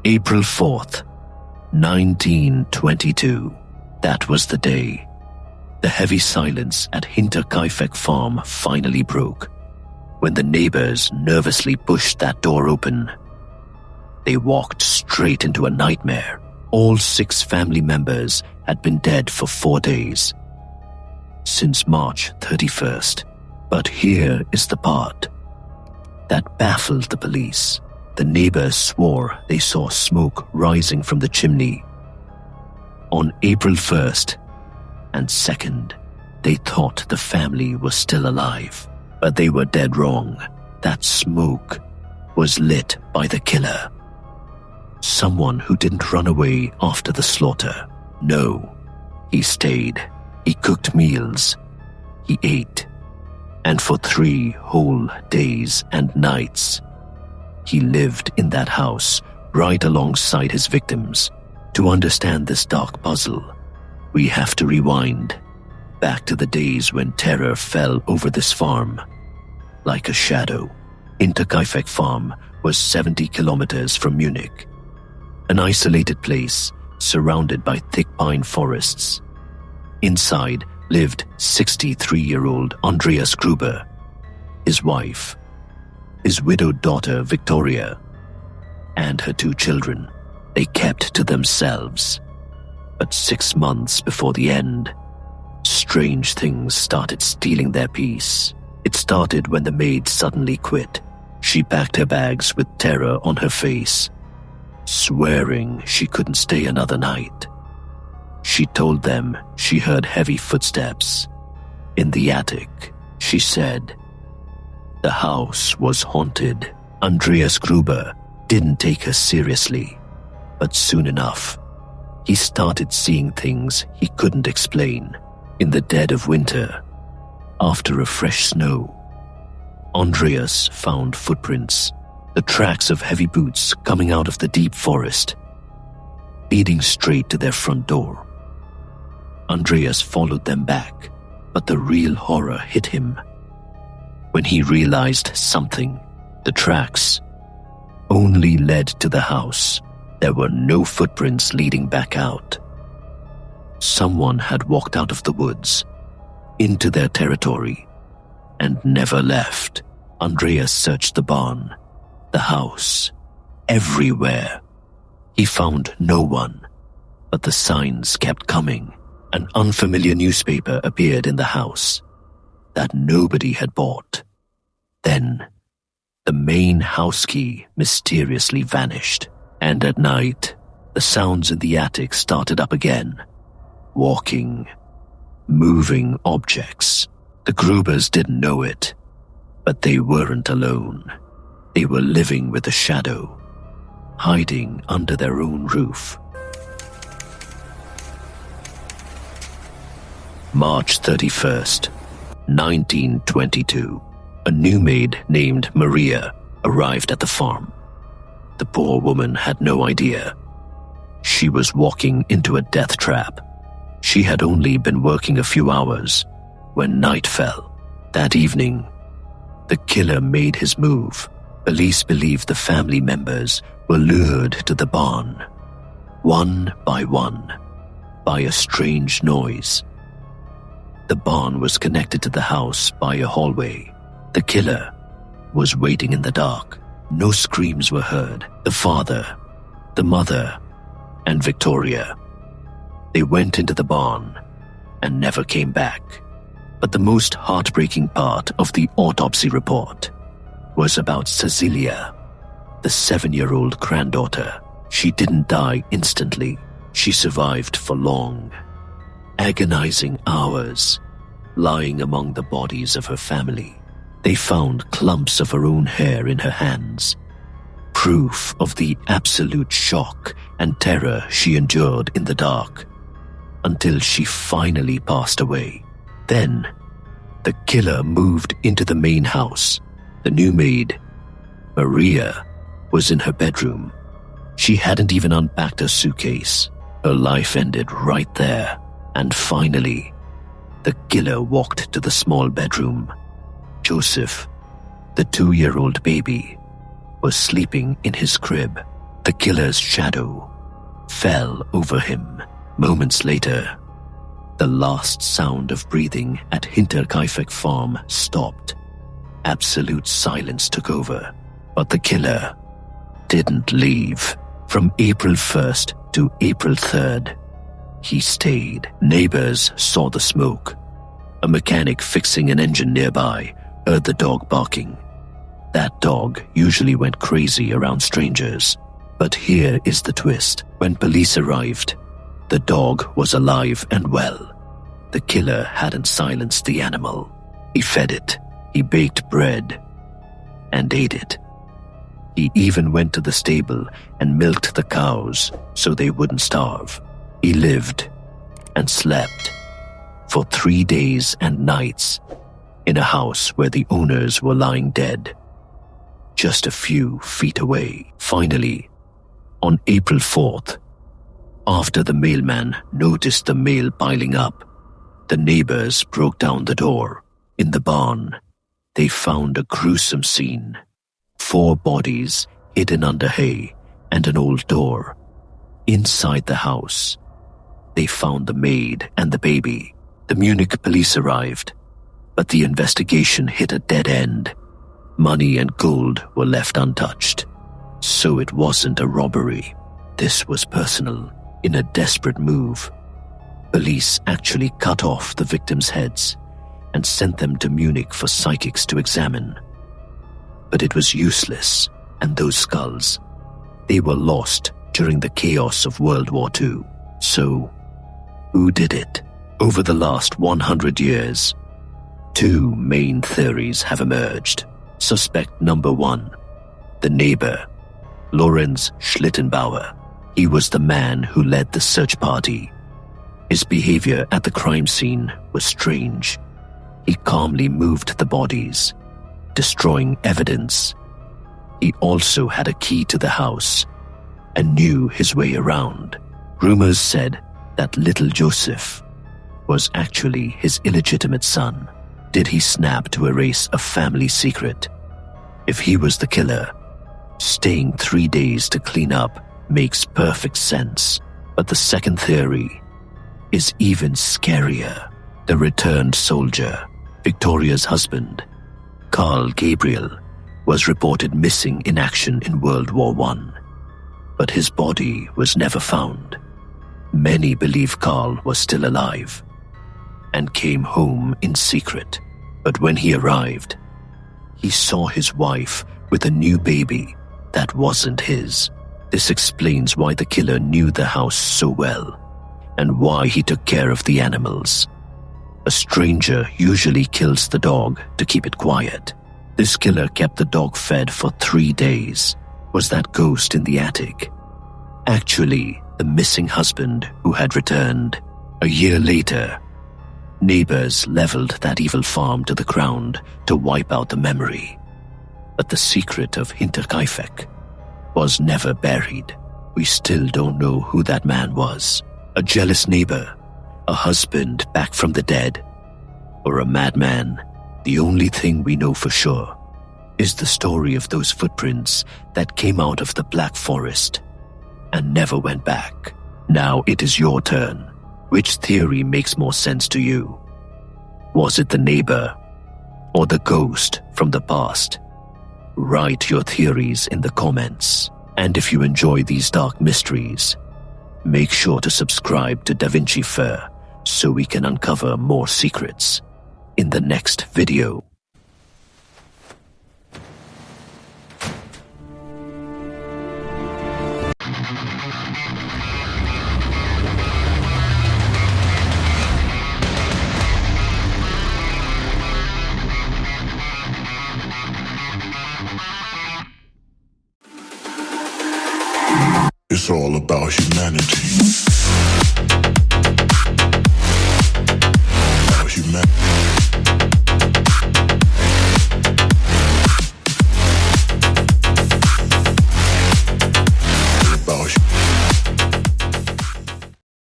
April 4th, 1922. That was the day. The heavy silence at Hinterkaifeck farm finally broke when the neighbors nervously pushed that door open. They walked straight into a nightmare. All 6 family members had been dead for 4 days, since March 31st. But here is the part that baffled the police. The neighbors swore they saw smoke rising from the chimney. On April 1st and 2nd, they thought the family was still alive, but they were dead wrong. That smoke was lit by the killer. Someone who didn't run away after the slaughter. No, he stayed. He cooked meals. He ate. And for 3 whole days and nights, he lived in that house right alongside his victims. To understand this dark puzzle, we have to rewind back to the days when terror fell over this farm like a shadow. Hinterkaifeck farm was 70 kilometers from Munich, an isolated place surrounded by thick pine forests. Inside lived 63-year-old Andreas Gruber, his wife, his widowed daughter Victoria, and her 2 children. They kept to themselves. But 6 months before the end, strange things started stealing their peace. It started when the maid suddenly quit. She packed her bags with terror on her face, swearing she couldn't stay another night. She told them she heard heavy footsteps in the attic. She said the house was haunted. Andreas Gruber didn't take her seriously, but soon enough, he started seeing things he couldn't explain. In the dead of winter, after a fresh snow, Andreas found footprints, the tracks of heavy boots coming out of the deep forest, leading straight to their front door. Andreas followed them back, but the real horror hit him when he realized something. The tracks only led to the house. There were no footprints leading back out. Someone had walked out of the woods into their territory and never left. Andreas searched the barn, the house, everywhere. He found no one, but the signs kept coming. An unfamiliar newspaper appeared in the house that nobody had bought. Then, the main house key mysteriously vanished, and at night, the sounds in the attic started up again. Walking, moving objects. The Grubers didn't know it, but they weren't alone. They were living with a shadow, hiding under their own roof. March 31st, 1922. A new maid named Maria arrived at the farm. The poor woman had no idea. She was walking into a death trap. She had only been working a few hours when night fell. That evening, the killer made his move. Police believe the family members were lured to the barn, one by one, by a strange noise. The barn was connected to the house by a hallway. The killer was waiting in the dark. No screams were heard. The father, the mother, and Victoria. They went into the barn and never came back. But the most heartbreaking part of the autopsy report was about Cecilia, the 7-year-old granddaughter. She didn't die instantly. She survived for long, agonizing hours, lying among the bodies of her family. They found clumps of her own hair in her hands, proof of the absolute shock and terror she endured in the dark, until she finally passed away. Then, the killer moved into the main house. The new maid, Maria, was in her bedroom. She hadn't even unpacked her suitcase. Her life ended right there. And finally, the killer walked to the small bedroom. Joseph, the 2-year-old baby, was sleeping in his crib. the killer's shadow fell over him. Moments later, the last sound of breathing at Hinterkaifeck farm stopped. Absolute silence took over, but the killer didn't leave. From April 1st to April 3rd, he stayed. Neighbors saw the smoke. A mechanic fixing an engine nearby heard the dog barking. That dog usually went crazy around strangers. But here is the twist. When police arrived, the dog was alive and well. The killer hadn't silenced the animal. He fed it. He baked bread and ate it. He even went to the stable and milked the cows so they wouldn't starve. He lived and slept for 3 days and nights in a house where the owners were lying dead, just a few feet away. Finally, on April 4th, after the mailman noticed the mail piling up, the neighbors broke down the door. In the barn, they found a gruesome scene. 4 bodies hidden under hay and an old door. Inside the house, they found the maid and the baby. The Munich police arrived, but the investigation hit a dead end. Money and gold were left untouched. So it wasn't a robbery. This was personal. In a desperate move, police actually cut off the victims' heads and sent them to Munich for psychics to examine. But it was useless, and those skulls, they were lost during the chaos of World War II. So, who did it? Over the last 100 years, 2 main theories have emerged. Suspect number 1, the neighbor, Lorenz Schlittenbauer. He was the man who led the search party. His behavior at the crime scene was strange. He calmly moved the bodies, destroying evidence. He also had a key to the house and knew his way around. Rumors said that little Joseph was actually his illegitimate son. Did he snap to erase a family secret? If he was the killer, staying 3 days to clean up makes perfect sense. But the second theory is even scarier. The returned soldier, Victoria's husband, Karl Gabriel, was reported missing in action in World War I, but his body was never found. Many believe Karl was still alive and came home in secret. But when he arrived, he saw his wife with a new baby that wasn't his. This explains why the killer knew the house so well and why he took care of the animals. A stranger usually kills the dog to keep it quiet. This killer kept the dog fed for 3 days. Was that ghost in the attic actually the missing husband who had returned? A year later, neighbors leveled that evil farm to the ground to wipe out the memory. But the secret of Hinterkaifeck was never buried. We still don't know who that man was. A jealous neighbor, a husband back from the dead, or a madman. The only thing we know for sure is the story of those footprints that came out of the Black Forest and never went back. Now it is your turn. Which theory makes more sense to you? Was it the neighbor or the ghost from the past? Write your theories in the comments. And if you enjoy these dark mysteries, make sure to subscribe to Davincifer so we can uncover more secrets in the next video. It's all about humanity.